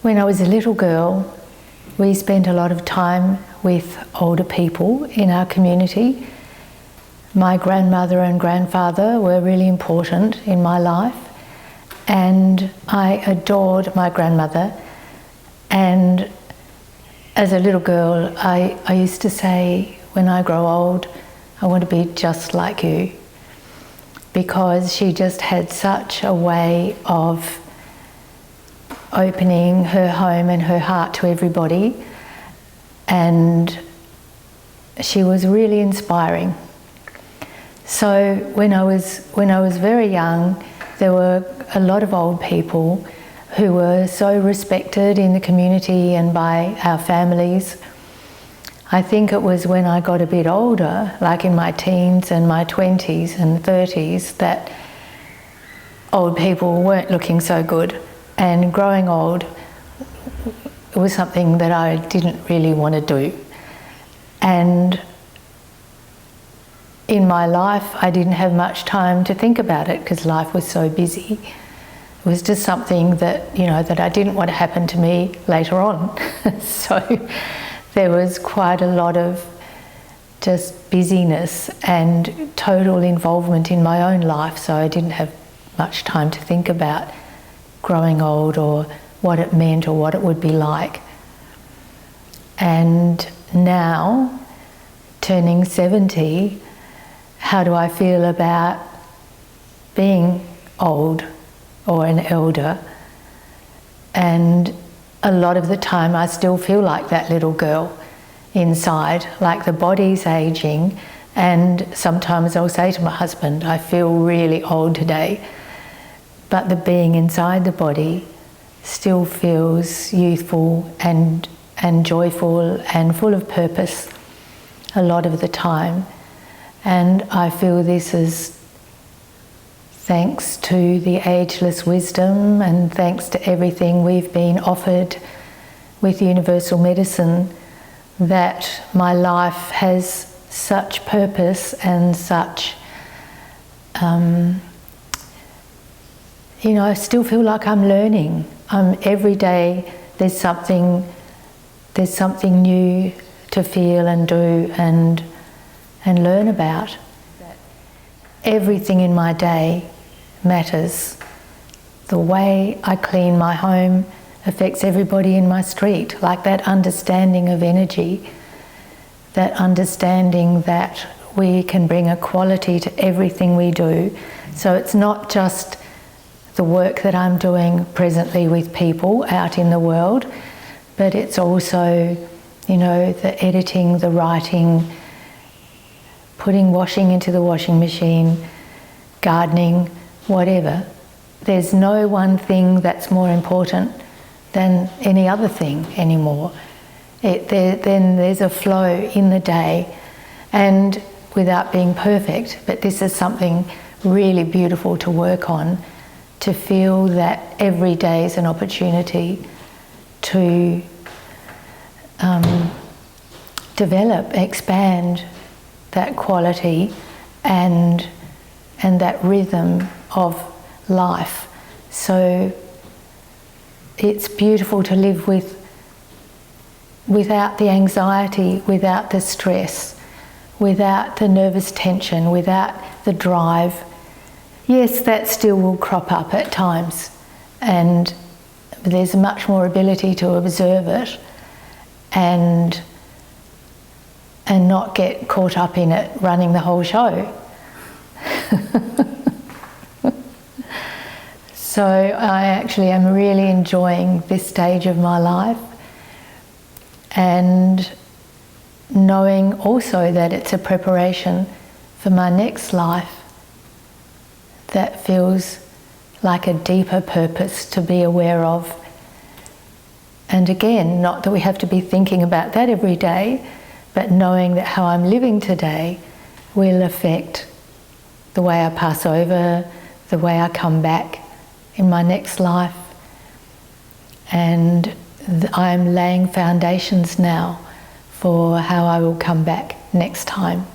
When I was a little girl, we spent a lot of time with older people in our community. My grandmother and grandfather were really important in my life, and I adored my grandmother. And as a little girl, I used to say, when I grow old, I want to be just like you, because she just had such a way of opening her home and her heart to everybody, and she was really inspiring. So when I was very young, there were a lot of old people who were so respected in the community and by our families. I think it was when I got a bit older, like in my teens and my 20s and 30s, that old people weren't looking so good. And growing old was something that I didn't really want to do. And in my life, I didn't have much time to think about it because life was so busy. It was just something that, that I didn't want to happen to me later on. So there was quite a lot of just busyness and total involvement in my own life, so I didn't have much time to think about growing old or what it meant or what it would be like. And now, turning 70, how do I feel about being old or an elder? And a lot of the time I still feel like that little girl inside, like the body's aging, and sometimes I'll say to my husband, I feel really old today, but the being inside the body still feels youthful and joyful and full of purpose a lot of the time. And I feel this is thanks to the ageless wisdom and thanks to everything we've been offered with universal medicine, that my life has such purpose and such, I still feel like I'm learning. Every day there's something new to feel and do and learn about. Everything in my day matters. The way I clean my home affects everybody in my street, like that understanding of energy, that understanding that we can bring a quality to everything we do. So it's not just the work that I'm doing presently with people out in the world, but it's also, the editing, the writing, putting washing into the washing machine, gardening, whatever. There's no one thing that's more important than any other thing anymore. Then there's a flow in the day, and without being perfect, but this is something really beautiful to work on, to feel that every day is an opportunity to develop, expand that quality and that rhythm of life. So it's beautiful to live without the anxiety, without the stress, without the nervous tension, without the drive. Yes, that still will crop up at times, and there's much more ability to observe it and not get caught up in it running the whole show. So I actually am really enjoying this stage of my life, and knowing also that it's a preparation for my next life that feels like a deeper purpose to be aware of. And again, not that we have to be thinking about that every day, but knowing that how I'm living today will affect the way I pass over, the way I come back in my next life. And I'm laying foundations now for how I will come back next time.